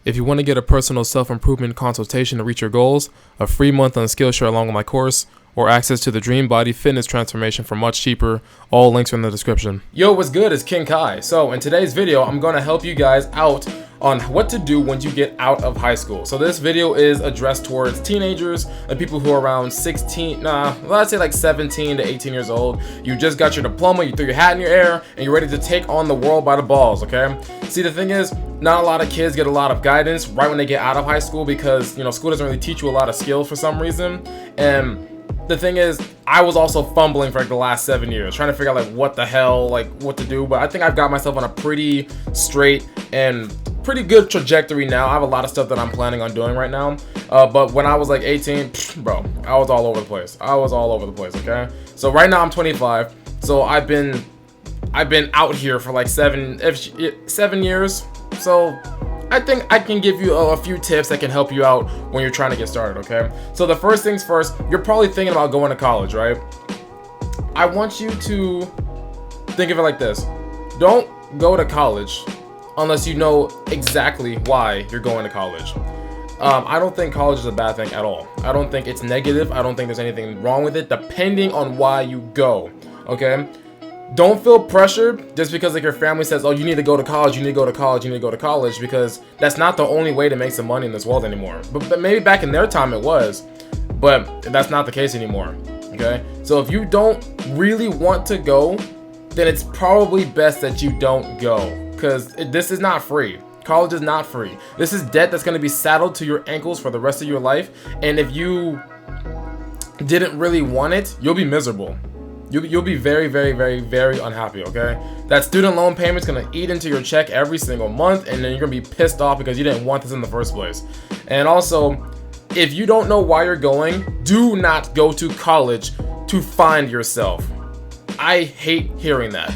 If you want to get a personal self-improvement consultation to reach your goals, a free month on Skillshare along with my course, or access to the Dream Body Fitness Transformation for much cheaper, all links are in the description. Yo, what's good? It's King Kai. So in today's video, I'm going to help you guys out on what to do when you get out of high school. So this video is addressed towards teenagers and people who are around 17, let's say like 17 to 18 years old. You just got your diploma, you threw your hat in your air, and you're ready to take on the world by the balls, okay? See, the thing is, not a lot of kids get a lot of guidance right when they get out of high school because, you know, school doesn't really teach you a lot of skills for some reason. And the thing is, I was also fumbling for like the last 7 years, trying to figure out like what the hell, like what to do. But I think I've got myself on a pretty straight and pretty good trajectory now. I have a lot of stuff that I'm planning on doing right now. But when I was like 18, bro, I was all over the place. Okay? So right now I'm 25. So I've been out here for like 7 years. So I think I can give you a few tips that can help you out when you're trying to get started, okay? So the first things first, you're probably thinking about going to college, right? I want you to think of it like this. Don't go to college unless you know exactly why you're going to college. I don't think college is a bad thing at all. I don't think it's negative. I don't think there's anything wrong with it, depending on why you go, okay? Don't feel pressured just because like your family says, oh, you need to go to college, because that's not the only way to make some money in this world anymore. But maybe back in their time it was, but that's not the case anymore, okay? So if you don't really want to go, then it's probably best that you don't go, because this is not free. College is not free. This is debt that's going to be saddled to your ankles for the rest of your life, and if you didn't really want it, you'll be miserable. You'll be very, very, very, very unhappy, okay? That student loan payment's gonna eat into your check every single month, and then you're gonna be pissed off because you didn't want this in the first place. And also, if you don't know why you're going, do not go to college to find yourself. I hate hearing that.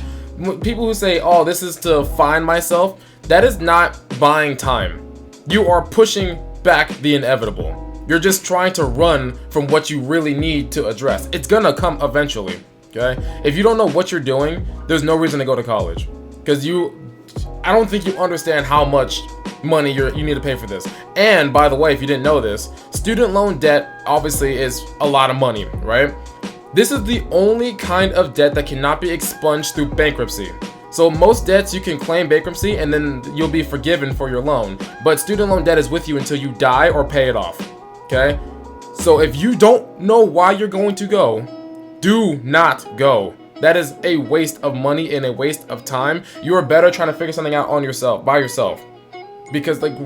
People who say, oh, this is to find myself, that is not buying time. You are pushing back the inevitable. You're just trying to run from what you really need to address. It's gonna come eventually. Okay? If you don't know what you're doing, there's no reason to go to college, because I don't think you understand how much money you need to pay for this. And by the way, if you didn't know this, student loan debt obviously is a lot of money, right? This is the only kind of debt that cannot be expunged through bankruptcy. So most debts you can claim bankruptcy and then you'll be forgiven for your loan, but student loan debt is with you until you die or pay it off. Okay? So if you don't know why you're going to go, do not go. That is a waste of money and a waste of time. You are better trying to figure something out by yourself. Because like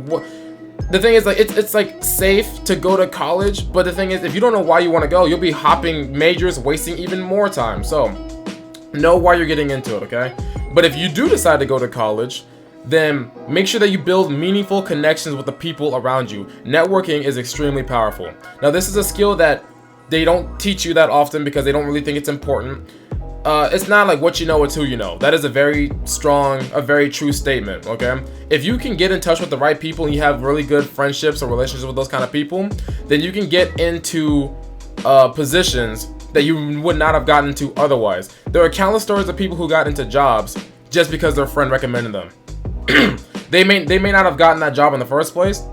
the thing is, like it's like safe to go to college, but the thing is, if you don't know why you want to go, you'll be hopping majors, wasting even more time. So know why you're getting into it, okay? But if you do decide to go to college, then make sure that you build meaningful connections with the people around you. Networking is extremely powerful. Now, this is a skill that they don't teach you that often because they don't really think it's important. It's not like what you know, it's who you know. That is a very strong, a very true statement, okay? If you can get in touch with the right people and you have really good friendships or relationships with those kind of people, then you can get into positions that you would not have gotten into otherwise. There are countless stories of people who got into jobs just because their friend recommended them. They may not have gotten that job in the first place,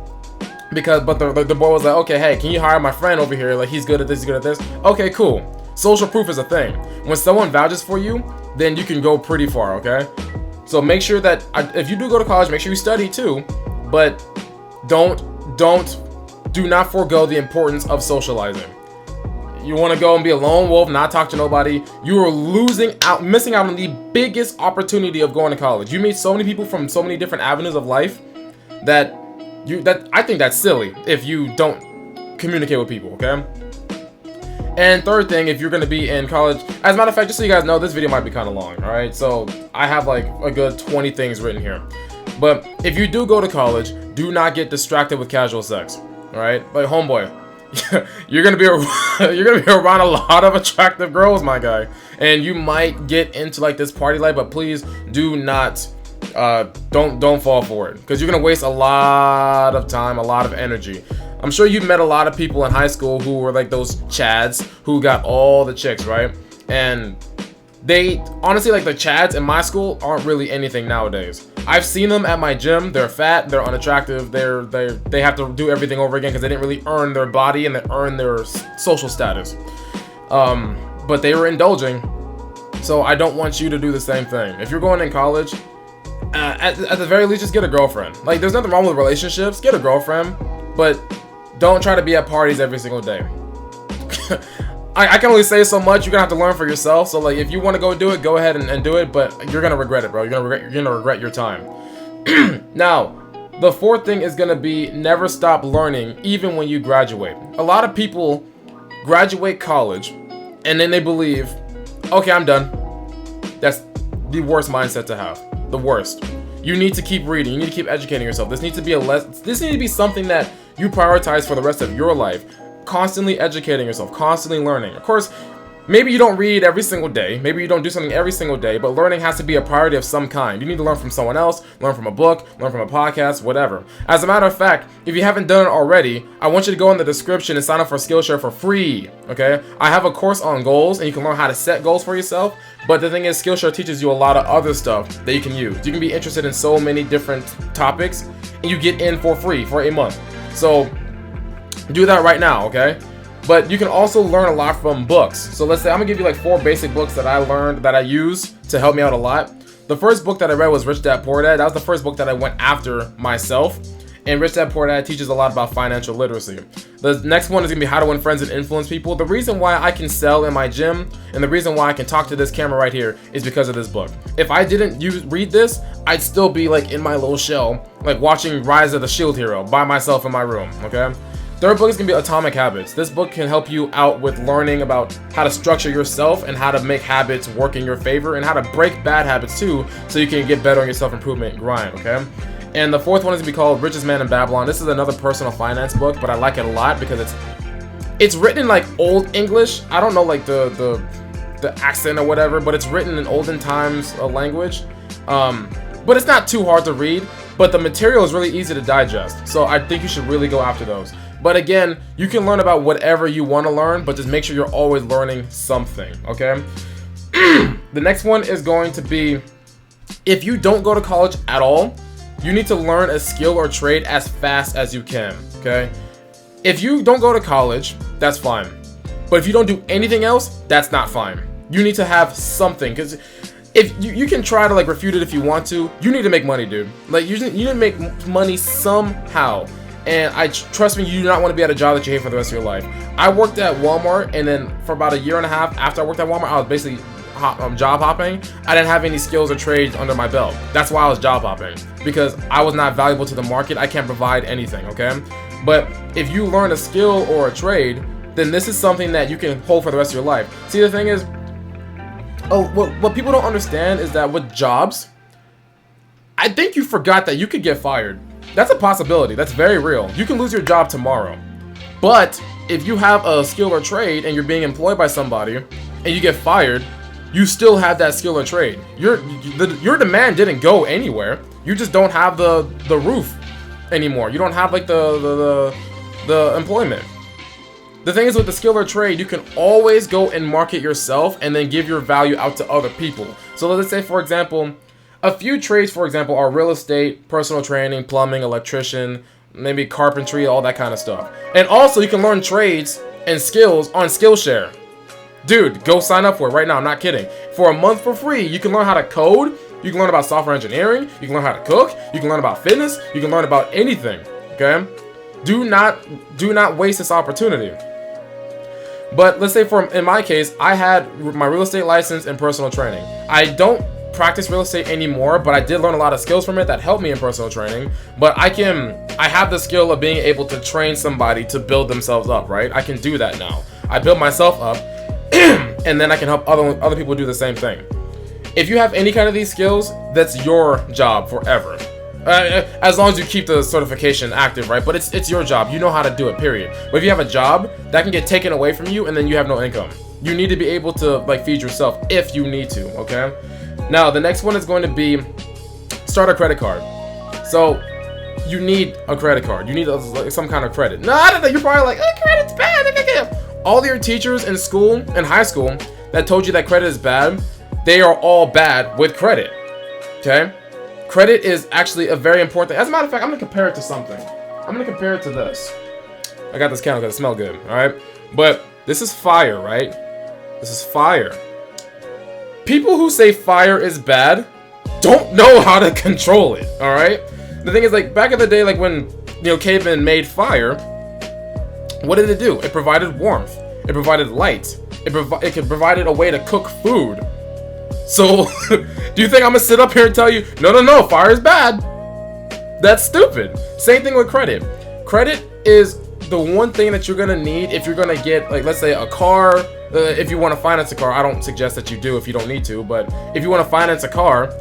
but the boy was like, okay, hey, can you hire my friend over here? Like, he's good at this, he's good at this. Okay, cool. Social proof is a thing. When someone vouches for you, then you can go pretty far, okay? So make sure that if you do go to college, make sure you study too, but do not forego the importance of socializing. You want to go and be a lone wolf, not talk to nobody, you are missing out on the biggest opportunity of going to college. You meet so many people from so many different avenues of life that I think that's silly if you don't communicate with people, okay? And third thing, if you're going to be in college, as a matter of fact, just so you guys know, this video might be kind of long, all right? So I have like a good 20 things written here. But if you do go to college, do not get distracted with casual sex, all right? Like, homeboy, you're gonna be around a lot of attractive girls, my guy, and you might get into like this party life, but please do not don't fall for it, because you're gonna waste a lot of time, a lot of energy. I'm sure you've met a lot of people in high school who were like those chads who got all the chicks, right? And they honestly, like, the chads in my school aren't really anything nowadays. I've seen them at my gym. They're fat, they're unattractive, they have to do everything over again because they didn't really earn their body and they earn their social status. But they were indulging. So I don't want you to do the same thing. If you're going in college, at the very least, just get a girlfriend. Like, there's nothing wrong with relationships. Get a girlfriend, but don't try to be at parties every single day. I can only say so much. You're gonna have to learn for yourself. So like, if you want to go do it, go ahead and do it. But you're gonna regret it, bro. You're gonna regret your time. Now, the fourth thing is gonna be never stop learning, even when you graduate. A lot of people graduate college, and then they believe, okay, I'm done. That's the worst mindset to have. The worst. You need to keep reading. You need to keep educating yourself. This needs to be This needs to be something that you prioritize for the rest of your life. Constantly educating yourself, constantly learning. Of course, maybe you don't read every single day, maybe you don't do something every single day, but learning has to be a priority of some kind. You need to learn from someone else, learn from a book, learn from a podcast, whatever. As a matter of fact, if you haven't done it already, I want you to go in the description and sign up for Skillshare for free, okay? I have a course on goals, and you can learn how to set goals for yourself, but the thing is, Skillshare teaches you a lot of other stuff that you can use. You can be interested in so many different topics, and you get in for free for a month. So do that right now, okay? But you can also learn a lot from books. So let's say I'm gonna give you like 4 basic books that I learned that I use to help me out a lot. The first book that I read was Rich Dad Poor Dad. That was the first book that I went after myself. And Rich Dad Poor Dad teaches a lot about financial literacy. The next one is gonna be How to Win Friends and Influence People. The reason why I can sell in my gym and the reason why I can talk to this camera right here is because of this book. If I didn't read this, I'd still be like in my little shell, like watching Rise of the Shield Hero by myself in my room, okay? Third book is going to be Atomic Habits. This book can help you out with learning about how to structure yourself and how to make habits work in your favor and how to break bad habits too, so you can get better on your self-improvement grind, okay? And the fourth one is going to be called Richest Man in Babylon. This is another personal finance book, but I like it a lot because it's written in like old English. I don't know like the accent or whatever, but it's written in olden times language. But it's not too hard to read, but the material is really easy to digest. So I think you should really go after those. But again, you can learn about whatever you want to learn, but just make sure you're always learning something, okay? The next one is going to be, if you don't go to college at all, you need to learn a skill or trade as fast as you can, okay? If you don't go to college, that's fine. But if you don't do anything else, that's not fine. You need to have something, because if you can try to like refute it if you want to, you need to make money, dude. Like you need to make money somehow. And trust me, you do not want to be at a job that you hate for the rest of your life. I worked at Walmart, and then for about a year and a half after I worked at Walmart, I was basically job hopping. I didn't have any skills or trades under my belt. That's why I was job hopping, because I was not valuable to the market. I can't provide anything, okay? But if you learn a skill or a trade, then this is something that you can hold for the rest of your life. See, the thing is, what people don't understand is that with jobs, I think you forgot that you could get fired. That's a possibility. That's very real. You can lose your job tomorrow. But if you have a skill or trade and you're being employed by somebody and you get fired, you still have that skill or trade. Your demand didn't go anywhere. You just don't have the roof anymore. You don't have like the employment. The thing is, with the skill or trade, you can always go and market yourself and then give your value out to other people. So let's say, for example, a few trades, for example, are real estate, personal training, plumbing, electrician, maybe carpentry, all that kind of stuff. And also, you can learn trades and skills on Skillshare. Dude, go sign up for it right now. I'm not kidding. For a month for free, you can learn how to code. You can learn about software engineering. You can learn how to cook. You can learn about fitness. You can learn about anything. Okay? Do not waste this opportunity. But let's say, in my case, I had my real estate license and personal training. I don't practice real estate anymore, but I did learn a lot of skills from it that helped me in personal training. But I have the skill of being able to train somebody to build themselves up, right? I can do that now. I build myself up, and then I can help other people do the same thing. If you have any kind of these skills, that's your job forever. As long as you keep the certification active, right? But it's your job. You know how to do it, period. But if you have a job, that can get taken away from you, and then you have no income. You need to be able to like feed yourself if you need to, okay? Now, the next one is going to be start a credit card. So, you need a credit card. You need some kind of credit. No, I don't know. You're probably like, credit's bad. All your teachers in school, in high school, that told you that credit is bad, they are all bad with credit, okay? credit is actually a very important thing. As a matter of fact, I'm gonna compare it to something. I'm gonna compare it to this. I got this candle because it smells good, alright? But this is fire, right? This is fire. People who say fire is bad don't know how to control it, alright? The thing is, like, back in the day, like when, cavemen made fire, what did it do? It provided warmth. It provided light. It provided a way to cook food. So, do you think I'm gonna sit up here and tell you, no, fire is bad? That's stupid. Same thing with credit. Credit is the one thing that you're gonna need if you're gonna get, like, let's say a car. If you want to finance a car, I don't suggest that you do if you don't need to, but if you want to finance a car,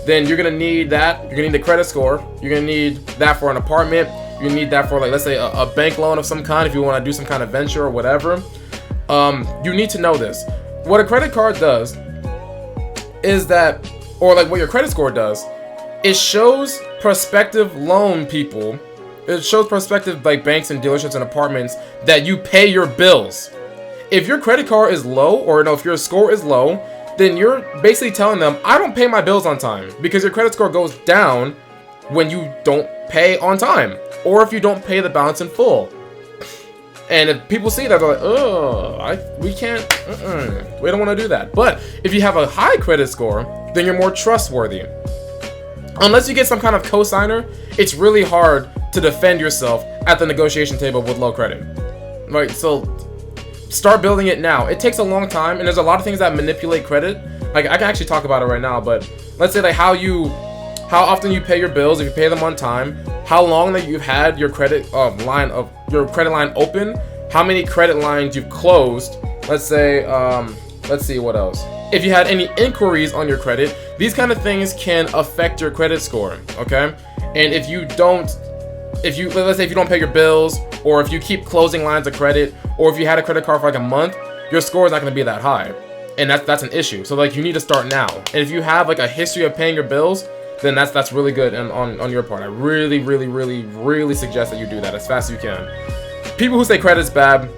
then you're gonna need that. You're gonna need the credit score. You're gonna need that for an apartment. You need that for, like, let's say a bank loan of some kind if you want to do some kind of venture or whatever. You need to know this. What a credit card does is that, or like what your credit score does, it shows prospective loan people, it shows prospective, like, banks and dealerships and apartments that you pay your bills. If your credit card is low, or no, if your score is low, then you're basically telling them, I don't pay my bills on time, because your credit score goes down when you don't pay on time, or if you don't pay the balance in full. And if people see that, they're like, oh, we can't, we don't want to do that. But if you have a high credit score, then you're more trustworthy. Unless you get some kind of cosigner, it's really hard to defend yourself at the negotiation table with low credit. Right, so start building it now. It takes a long time, and there's a lot of things that manipulate credit. Like, I can actually talk about it right now, but let's say, like, how often you pay your bills, if you pay them on time, how long that you've had your credit line open, how many credit lines you've closed. Let's say, let's see what else. If you had any inquiries on your credit, these kind of things can affect your credit score, okay? And let's say if you don't pay your bills, or if you keep closing lines of credit, or if you had a credit card for like a month, your score is not going to be that high, and that's an issue. So, like, you need to start now. And if you have, like, a history of paying your bills, then that's really good, and on your part, I really, really, really, really suggest that you do that as fast as you can. People who say credit's bad,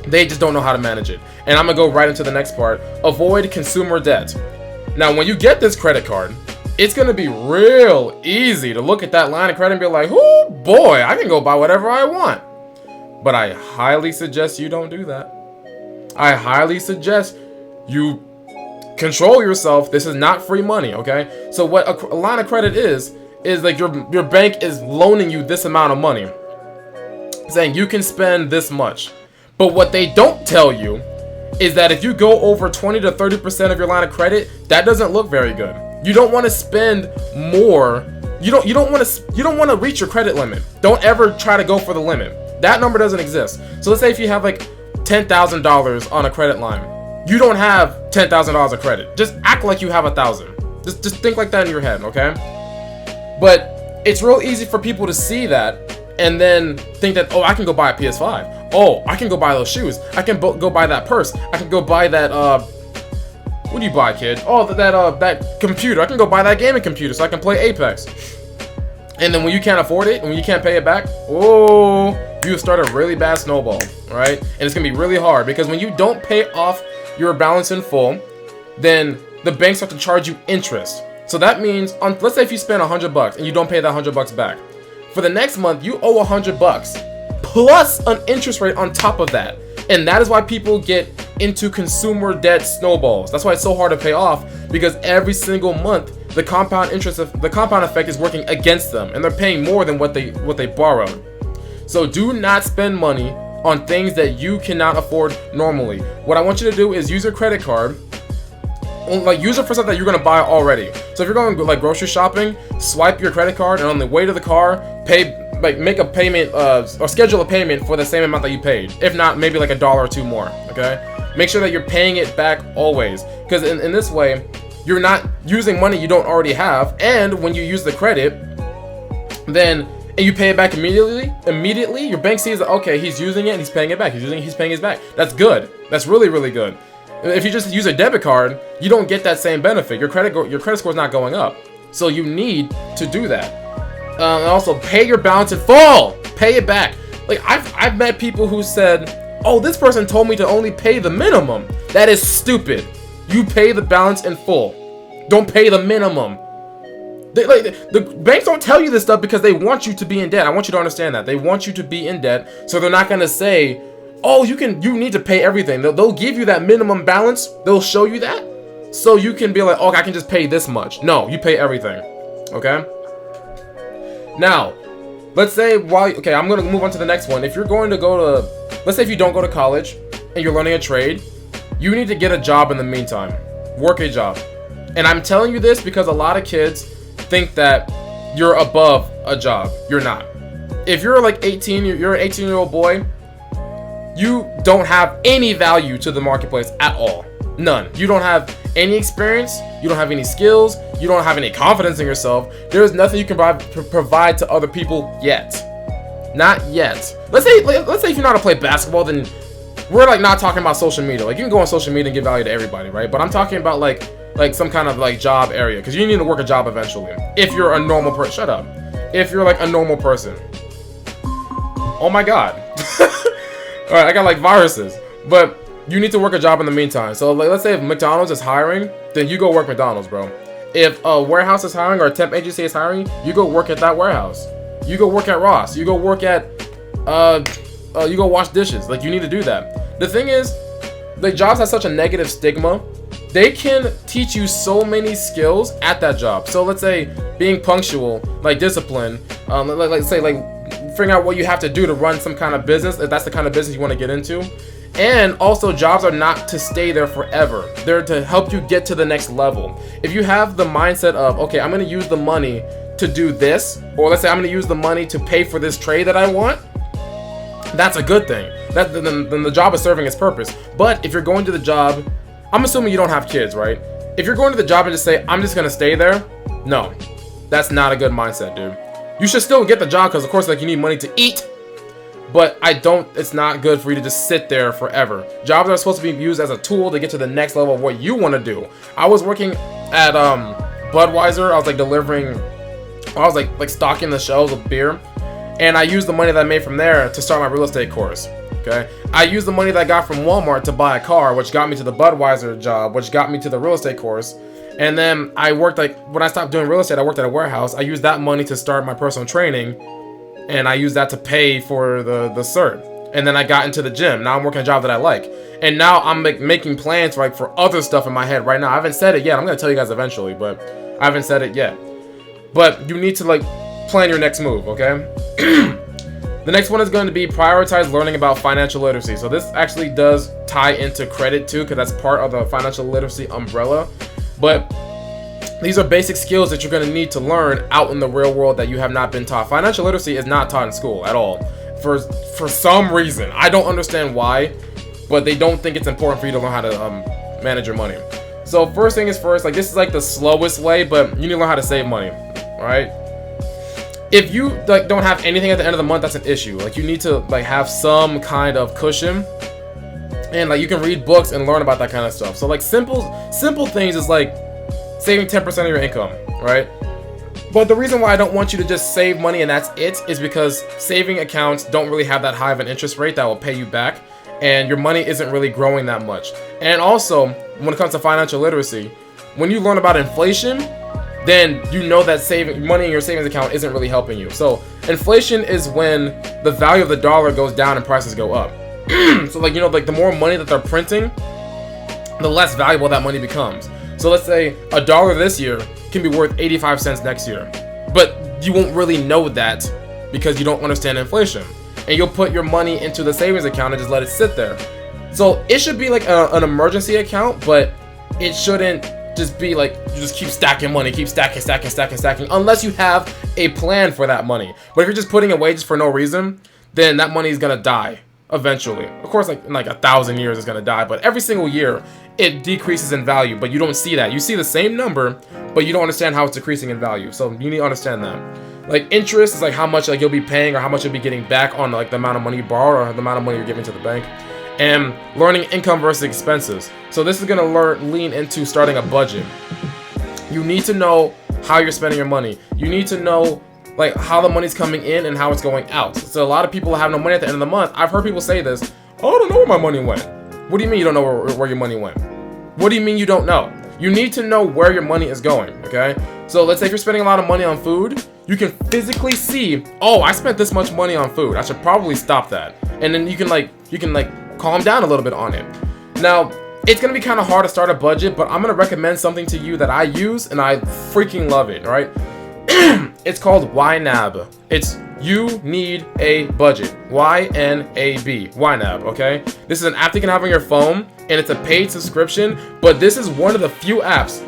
they just don't know how to manage it. And I'm gonna go right into the next part. Avoid consumer debt. Now, when you get this credit card, it's gonna be real easy to look at that line of credit and be like, oh boy, I can go buy whatever I want. But I highly suggest you don't do that. I highly suggest you control yourself. This is not free money, okay? So what a line of credit is like your bank is loaning you this amount of money, saying you can spend this much. But what they don't tell you is that if you go over 20 to 30% of your line of credit, that doesn't look very good. You don't want to spend more. You don't want to reach your credit limit. Don't ever try to go for the limit. That number doesn't exist. So let's say if you have like $10,000 on a credit line, you don't have $10,000 of credit. Just act like you have 1,000. Just think like that in your head, okay? But it's real easy for people to see that and then think that, oh, I can go buy a PS5. Oh, I can go buy those shoes. I can go buy that purse. I can go buy that, what do you buy, kid? Oh, that computer. I can go buy that gaming computer so I can play Apex. And then when you can't afford it, and when you can't pay it back, oh, you start a really bad snowball, right? And it's gonna be really hard, because when you don't pay off your balance in full, then the banks have to charge you interest. So that means, let's say if you spend $100 and you don't pay that $100 back, for the next month you owe $100 plus an interest rate on top of that. And that is why people get into consumer debt snowballs. That's why it's so hard to pay off, because every single month the compound effect is working against them, and they're paying more than what they borrowed. So do not spend money on things that you cannot afford normally. What I want you to do is use your credit card, like use it for stuff that you're gonna buy already. So if you're going like grocery shopping, swipe your credit card, and on the way to the car, make a payment or schedule a payment for the same amount that you paid. If not, maybe like $1 or $2 more. Okay, make sure that you're paying it back always, because in this way you're not using money you don't already have. And when you use the credit, and you pay it back immediately, your bank sees that, okay, he's using it and he's paying it back. He's paying it back. That's good. That's really, really good. If you just use a debit card, you don't get that same benefit. Your credit score is not going up. So you need to do that. And also, pay your balance in full. Pay it back. Like, I've met people who said, oh, this person told me to only pay the minimum. That is stupid. You pay the balance in full. Don't pay the minimum. The banks don't tell you this stuff because they want you to be in debt. I want you to understand that. They want you to be in debt, so they're not gonna say, oh, you need to pay everything. They'll give you that minimum balance. They'll show you that, so you can be like, oh, I can just pay this much. No, you pay everything. Okay? Now, let's say I'm gonna move on to the next one. If you're going to go to, let's say if you don't go to college and you're learning a trade, you need to get a job in the meantime. Work a job. And I'm telling you this because a lot of kids think that you're above a job. You're not. If you're like 18, you're an 18-year-old boy, you don't have any value to the marketplace at all. None. You don't have any experience. You don't have any skills. You don't have any confidence in yourself. There's nothing you can provide to other people yet. Not yet. Let's say if you know how to play basketball, then we're like not talking about social media. Like, you can go on social media and give value to everybody, right? But I'm talking about like some kind of like job area, because you need to work a job eventually. If you're a normal person, shut up. If you're like a normal person. Oh my god. All right, I got like viruses, but you need to work a job in the meantime. So like, let's say if McDonald's is hiring, then you go work McDonald's, bro. If a warehouse is hiring or a temp agency is hiring, you go work at that warehouse. You go work at Ross. You go work at you go wash dishes. Like, you need to do that. The thing is, the jobs have such a negative stigma. They can teach you so many skills at that job. So let's say being punctual, like discipline, let's say like figuring out what you have to do to run some kind of business, if that's the kind of business you want to get into. And also, jobs are not to stay there forever. They're to help you get to the next level. If you have the mindset of, okay, I'm going to use the money to do this, or let's say I'm going to use the money to pay for this trade that I want, that's a good thing. Then the job is serving its purpose. But if you're going to the job, I'm assuming you don't have kids, right? If you're going to the job and just say, I'm just going to stay there, no, that's not a good mindset, dude. You should still get the job because, of course, like, you need money to eat. But it's not good for you to just sit there forever. Jobs are supposed to be used as a tool to get to the next level of what you want to do. I was working at Budweiser. I was like I was like stocking the shelves with beer. And I used the money that I made from there to start my real estate course. Okay, I used the money that I got from Walmart to buy a car, which got me to the Budweiser job, which got me to the real estate course. And then I worked, like, when I stopped doing real estate, I worked at a warehouse. I used that money to start my personal training, and I used that to pay for the cert. And then I got into the gym. Now I'm working a job that I like. And now I'm making plans for other stuff in my head right now. I haven't said it yet. I'm going to tell you guys eventually, but I haven't said it yet. But you need to, like, plan your next move, okay? The next one is going to be prioritize learning about financial literacy. So this actually does tie into credit too, because that's part of the financial literacy umbrella. But these are basic skills that you're going to need to learn out in the real world that you have not been taught. Financial literacy is not taught in school at all. For some reason, I don't understand why, but they don't think it's important for you to learn how to manage your money. So first thing is first, like, this is like the slowest way, but you need to learn how to save money, all right? If you like don't have anything at the end of the month, that's an issue. Like, you need to like have some kind of cushion, and like you can read books and learn about that kind of stuff. So like simple things is like saving 10% of your income, right? But the reason why I don't want you to just save money and that's it is because saving accounts don't really have that high of an interest rate that will pay you back, and your money isn't really growing that much. And also, when it comes to financial literacy, when you learn about inflation, then you know that saving money in your savings account isn't really helping you. So inflation is when the value of the dollar goes down and prices go up. So like, you know, like the more money that they're printing, the less valuable that money becomes. So let's say $1 this year can be worth 85 cents next year, but you won't really know that because you don't understand inflation, and you'll put your money into the savings account and just let it sit there. So it should be like an emergency account, but it shouldn't just be like you just keep stacking money, keep stacking, unless you have a plan for that money. But if you're just putting away just for no reason, then that money is gonna die eventually. Of course, like in like 1,000 years it's gonna die, but every single year it decreases in value, but you don't see that. You see the same number, but you don't understand how it's decreasing in value. So you need to understand that. Like, interest is like how much like you'll be paying or how much you'll be getting back on like the amount of money you borrowed or the amount of money you're giving to the bank. And learning income versus expenses. So this is gonna lean into starting a budget. You need to know how you're spending your money. You need to know like how the money's coming in and how it's going out. So a lot of people have no money at the end of the month. I've heard people say this, oh, I don't know where my money went. What do you mean you don't know where your money went? What do you mean you don't know? You need to know where your money is going, okay? So let's say if you're spending a lot of money on food, you can physically see, oh, I spent this much money on food. I should probably stop that. And then you can calm down a little bit on it. Now, it's gonna be kind of hard to start a budget, but I'm gonna recommend something to you that I use and I freaking love it, right? It's called YNAB. It's You Need a Budget. YNAB. YNAB, okay? This is an app you can have on your phone, and it's a paid subscription, but this is one of the few apps,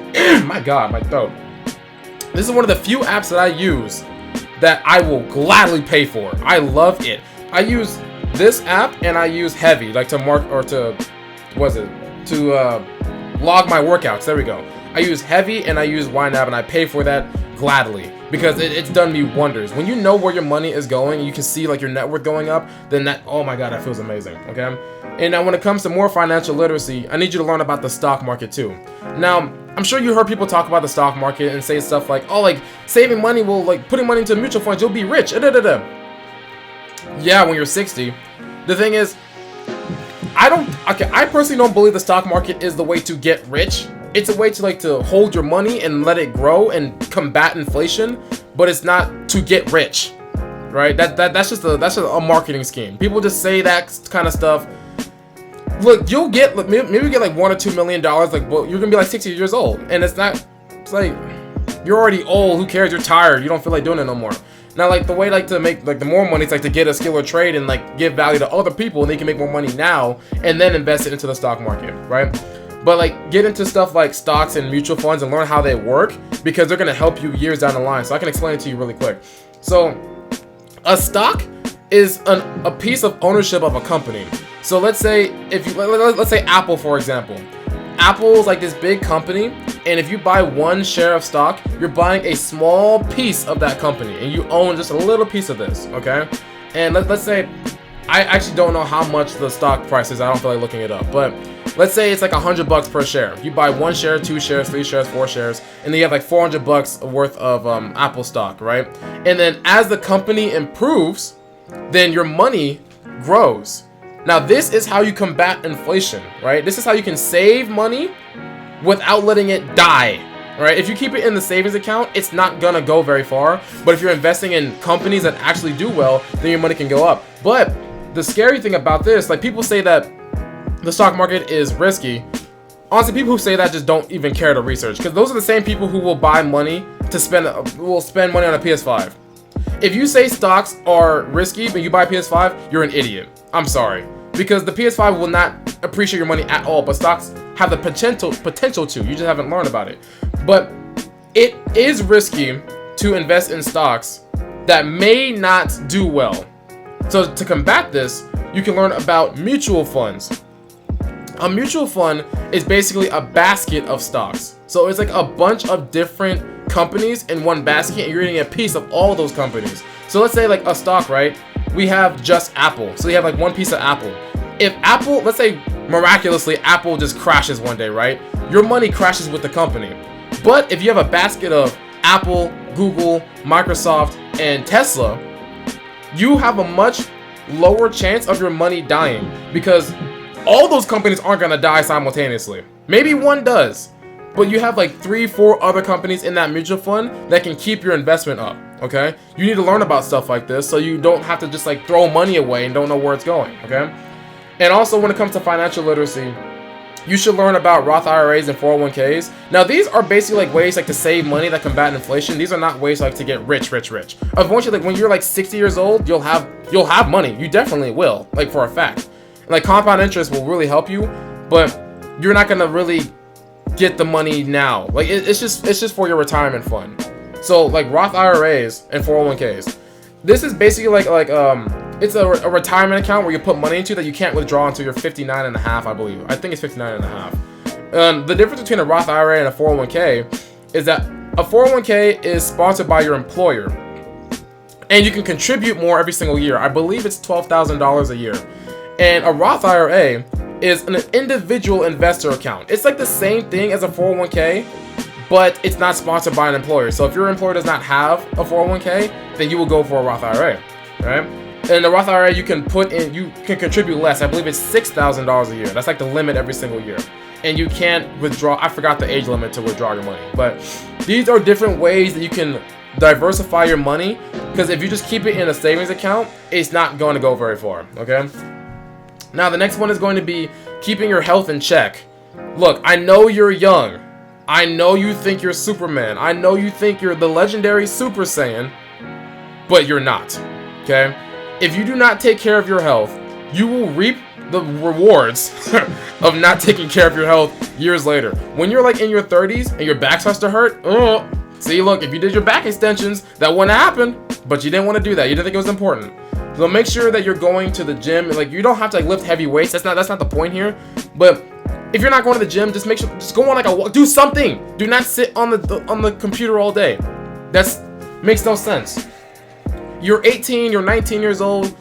my God, my throat. This is one of the few apps that I use that I will gladly pay for. I love it. I use this app and I use Heavy, like to mark, or to, log my workouts. There we go. I use Heavy and I use YNAB, and I pay for that gladly because it's done me wonders. When you know where your money is going, you can see like your net worth going up, then that, oh my God, that feels amazing, okay? And now when it comes to more financial literacy, I need you to learn about the stock market too. Now, I'm sure you heard people talk about the stock market and say stuff like, oh, like saving money will, like putting money into mutual funds, you'll be rich. Yeah, when you're 60. The thing is, I personally don't believe the stock market is the way to get rich. It's a way to hold your money and let it grow and combat inflation, but it's not to get rich, right? That's just a marketing scheme. People just say that kind of stuff. Look, you'll get maybe you get like $1 or $2 million, like, well, you're gonna be like 60 years old, and it's like you're already old. Who cares? You're tired. You don't feel like doing it no more. Now, like the way to make like the more money, it's like to get a skill or trade and like give value to other people, and they can make more money now and then invest it into the stock market, right? But like get into stuff like stocks and mutual funds and learn how they work, because they're gonna help you years down the line. So I can explain it to you really quick. So a stock is a piece of ownership of a company. So let's say let's say Apple, for example. Apple is like this big company, and if you buy one share of stock, you're buying a small piece of that company, and you own just a little piece of this, okay? And let's say, I actually don't know how much the stock price is. I don't feel like looking it up, but let's say it's like $100 per share. You buy 1 share, 2 shares, 3 shares, 4 shares, and then you have like $400 worth of Apple stock, right? And then as the company improves, then your money grows. Now, this is how you combat inflation, right? This is how you can save money without letting it die, right? If you keep it in the savings account, it's not gonna go very far. But if you're investing in companies that actually do well, then your money can go up. But the scary thing about this, like people say that the stock market is risky. Honestly, people who say that just don't even care to research, because those are the same people who will buy money to spend money on a PS5. If you say stocks are risky but you buy PS5, you're an idiot. I'm sorry. Because the PS5 will not appreciate your money at all, but stocks have the potential to. You just haven't learned about it. But it is risky to invest in stocks that may not do well. So to combat this, you can learn about mutual funds. A mutual fund is basically a basket of stocks. So it's like a bunch of different companies in one basket, and you're getting a piece of all those companies. So let's say like a stock, right? We have just Apple. So you have like one piece of Apple. If Apple, let's say miraculously Apple just crashes one day, right? Your money crashes with the company. But if you have a basket of Apple, Google, Microsoft, and Tesla, you have a much lower chance of your money dying, because all those companies aren't gonna die simultaneously. Maybe one does, but you have like 3-4 other companies in that mutual fund that can keep your investment up, okay? You need to learn about stuff like this so you don't have to just like throw money away and don't know where it's going, okay? And also when it comes to financial literacy, you should learn about Roth IRAs and 401ks. Now these are basically like ways like to save money that combat inflation. These are not ways like to get rich. Eventually, like when you're like 60 years old, you'll have money. You definitely will, like for a fact. Like compound interest will really help you, but you're not gonna really get the money now. Like it's just for your retirement fund. So like Roth IRAs and 401ks. This is basically like it's a retirement account where you put money into that you can't withdraw until you're 59 and a half, I believe. I think it's 59 and a half. The difference between a Roth IRA and a 401k is that a 401k is sponsored by your employer, and you can contribute more every single year. I believe it's $12,000 a year. And a Roth IRA is an individual investor account. It's like the same thing as a 401k, but it's not sponsored by an employer. So if your employer does not have a 401k, then you will go for a Roth IRA, right? And the Roth IRA, you can contribute less. I believe it's $6,000 a year. That's like the limit every single year. and you can't withdraw. I forgot the age limit to withdraw your money, but these are different ways that you can diversify your money, because if you just keep it in a savings account, it's not going to go very far. Okay, now the next one is going to be keeping your health in check. Look, I know you're young, I know you think you're Superman, I know you think you're the legendary Super Saiyan, but you're not. Okay, if you do not take care of your health, you will reap the rewards of not taking care of your health years later. When you're like in your 30s and your back starts to hurt, see, look, if you did your back extensions, that wouldn't happen, but you didn't want to do that. You didn't think it was important. So make sure that you're going to the gym. Like, you don't have to like lift heavy weights. That's not the point here. But if you're not going to the gym, just make sure, just go on like a walk. Do something. Do not sit on the computer all day. That's makes no sense. You're 18, you're 19 years old.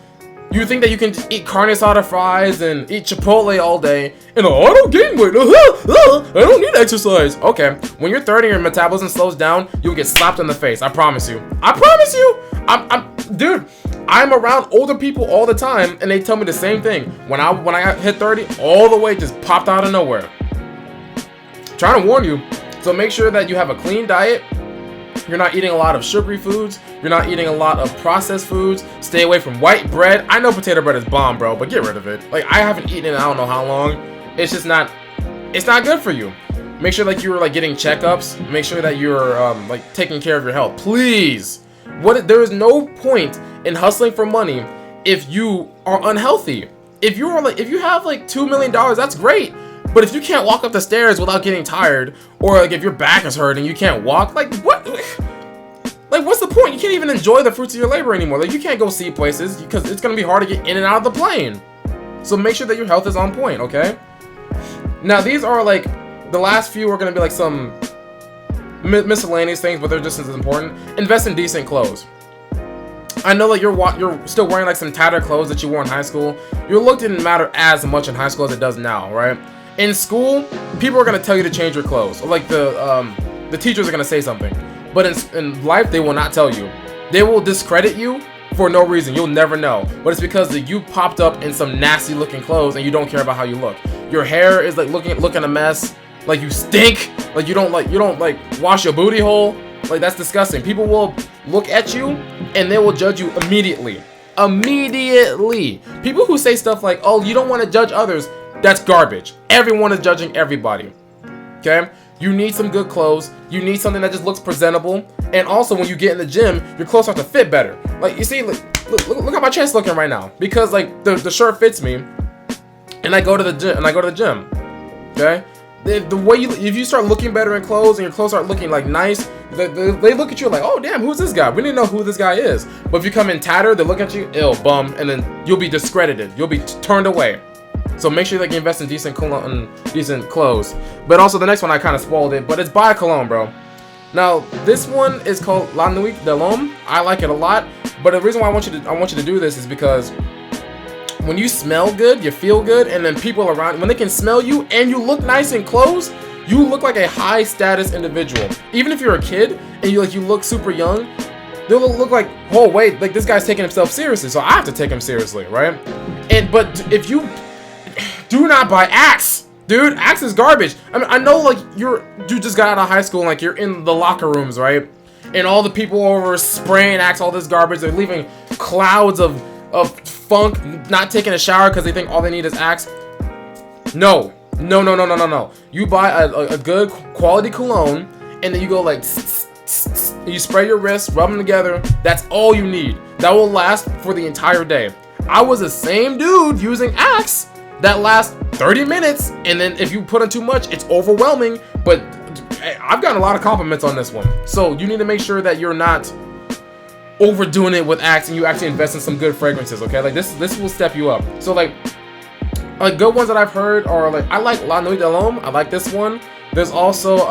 You think that you can just eat carne asada fries and eat Chipotle all day, and I don't gain weight. I don't need exercise. Okay, when you're 30 and your metabolism slows down, you'll get slapped in the face. I promise you. I promise you. Dude, I'm around older people all the time, and they tell me the same thing. When I hit 30, all the weight just popped out of nowhere. I'm trying to warn you. So make sure that you have a clean diet. You're not eating a lot of sugary foods. You're not eating a lot of processed foods. Stay away from white bread. I know potato bread is bomb, bro, but get rid of it. Like, I haven't eaten it in I don't know how long. It's just not, it's not good for you. Make sure like you're like getting checkups. Make sure that you're like taking care of your health. Please. There is no point in hustling for money if you are unhealthy. If you have like $2 million, that's great. But if you can't walk up the stairs without getting tired, or like if your back is hurting, you can't walk, like what? Like, what's the point? You can't even enjoy the fruits of your labor anymore. Like, you can't go see places because it's gonna be hard to get in and out of the plane. So make sure that your health is on point, okay? Now, these are like, the last few are gonna be like some miscellaneous things, but they're just as important. Invest in decent clothes. I know that you're still wearing like some tattered clothes that you wore in high school. Your look didn't matter as much in high school as it does now, right? In school, people are gonna tell you to change your clothes, or like the teachers are gonna say something. But in life, they will not tell you. They will discredit you for no reason. You'll never know. But it's because you popped up in some nasty looking clothes and you don't care about how you look. Your hair is like looking a mess. Like, you stink. Like, you don't wash your booty hole. Like, that's disgusting. People will look at you and they will judge you immediately. Immediately. People who say stuff like, oh, you don't want to judge others, that's garbage. Everyone is judging everybody. Okay? You need some good clothes. You need something that just looks presentable. And also, when you get in the gym, your clothes start to fit better. Like, you see, look how my chest looking right now. Because like the shirt fits me, and I go to the gym. Okay? The way if you start looking better in clothes and your clothes start looking like nice, they look at you like, oh damn, who's this guy? We didn't know who this guy is. But if you come in tattered, they look at you, ill, bum, and then you'll be discredited. You'll be turned away. So make sure that you invest in decent clothes. But also the next one, I kind of spoiled it, but it's buy a cologne, bro. Now this one is called La Nuit de l'Homme. I like it a lot, but the reason why I want you to do this is because when you smell good, you feel good, and then people around, when they can smell you and you look nice in clothes, you look like a high status individual. Even if you're a kid and you look super young, they'll look like, oh wait, like this guy's taking himself seriously, so I have to take him seriously, right? But if you do not buy Axe, dude. Axe is garbage. I mean, I know like you just got out of high school and like you're in the locker rooms, right? And all the people over spraying Axe, all this garbage. They're leaving clouds of funk, not taking a shower because they think all they need is Axe. No. You buy a good quality cologne, and then you go like, you spray your wrists, rub them together. That's all you need. That will last for the entire day. I was the same dude using Axe that lasts 30 minutes, and then if you put in too much, it's overwhelming. But I've gotten a lot of compliments on this one. So you need to make sure that you're not overdoing it with Axe and you actually invest in some good fragrances, okay? Like this will step you up. So like good ones that I've heard are like, I like La Nuit de l'Homme. I like this one. There's also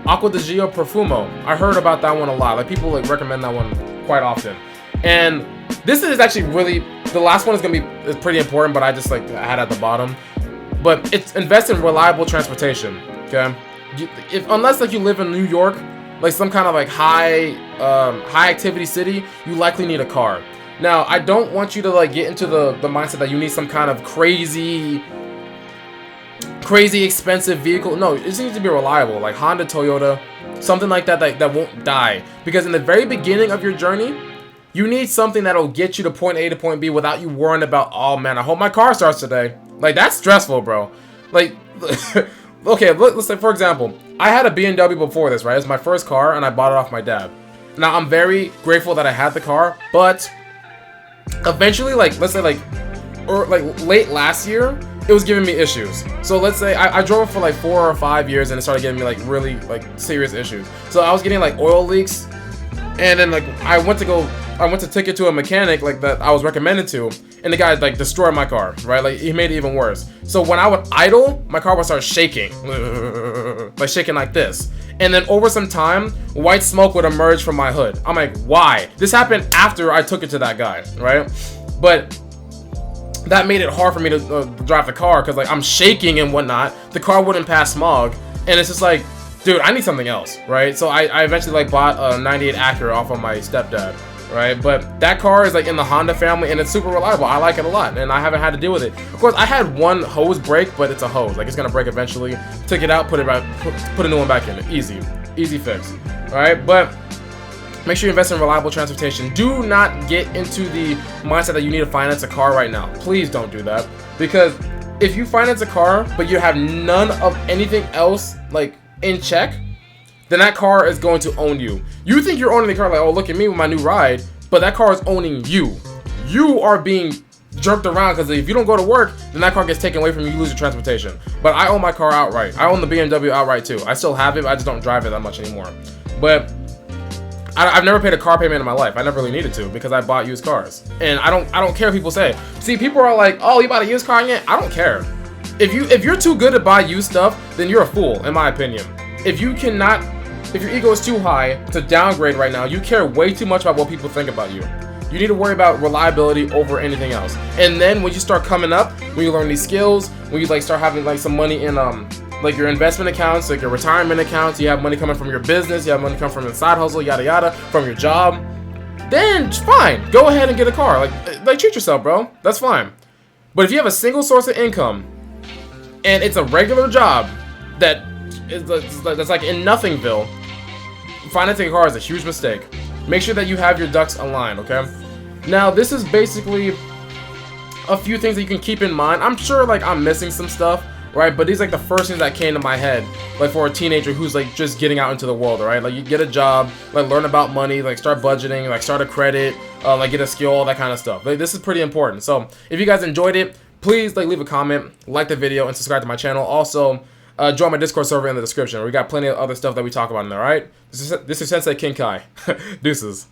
Acqua di Gio Profumo. I heard about that one a lot. Like people like recommend that one quite often. And this is actually really, the last one is pretty important, but I just like I had at the bottom. But it's invest in reliable transportation. Okay, unless like you live in New York, like some kind of like high activity city, you likely need a car. Now I don't want you to like get into the mindset that you need some kind of crazy crazy expensive vehicle. No, it needs to be reliable, like Honda, Toyota, something like that, that won't die. Because in the very beginning of your journey, you need something that'll get you to point A to point B without you worrying about, oh man, I hope my car starts today. Like, that's stressful, bro. Like, okay, let's say, for example, I had a BMW before this, right? It's my first car, and I bought it off my dad. Now, I'm very grateful that I had the car, but eventually, like, let's say, like, or like late last year, it was giving me issues. So let's say I drove it for like 4 or 5 years, and it started giving me like really like serious issues. So I was getting like oil leaks, and then like I went to take it to a mechanic like that I was recommended to, and the guy like destroyed my car, right? Like he made it even worse. So when I would idle, my car would start shaking, like shaking like this. And then over some time, white smoke would emerge from my hood. I'm like, why? This happened after I took it to that guy, right? But that made it hard for me to drive the car because like I'm shaking and whatnot. The car wouldn't pass smog, and it's just like, dude, I need something else, right? So I eventually like bought a 98 Acura off of my stepdad, right? But that car is like in the Honda family, and it's super reliable. I like it a lot, and I haven't had to deal with it. Of course, I had one hose break, but it's a hose. Like it's gonna break eventually. Took it out, put a new one back in. Easy fix, all right? But make sure you invest in reliable transportation. Do not get into the mindset that you need to finance a car right now. Please don't do that, because if you finance a car but you have none of anything else like in check, then that car is going to own you. You think you're owning the car, like, oh, look at me with my new ride, but that car is owning you. You are being jerked around because if you don't go to work, then that car gets taken away from you. You lose your transportation. But I own my car outright. I own the BMW outright too. I still have it, but I just don't drive it that much anymore. But I've never paid a car payment in my life. I never really needed to because I bought used cars, and I don't care what people say. See, people are like, "Oh, you bought a used car yet?" I don't care. If you're too good to buy used stuff, then you're a fool, in my opinion. If your ego is too high to downgrade right now, you care way too much about what people think about you. You need to worry about reliability over anything else. And then when you start coming up, when you learn these skills, when you like start having like some money in like your investment accounts, like your retirement accounts, you have money coming from your business, you have money coming from your side hustle, yada yada, from your job, then fine, go ahead and get a car. Like treat yourself, bro. That's fine. But if you have a single source of income and it's a regular job that's like in Nothingville, financing a car is a huge mistake. Make sure that you have your ducks aligned, okay? Now, this is basically a few things that you can keep in mind. I'm sure like I'm missing some stuff, right? But these are like the first things that came to my head, like for a teenager who's like just getting out into the world, right? Like you get a job, like learn about money, like start budgeting, like start a credit, like get a skill, all that kind of stuff. Like this is pretty important. So if you guys enjoyed it, please like leave a comment, like the video, and subscribe to my channel. Also, join my Discord server in the description. We got plenty of other stuff that we talk about in there, alright? This is Sensei King Kai. Deuces.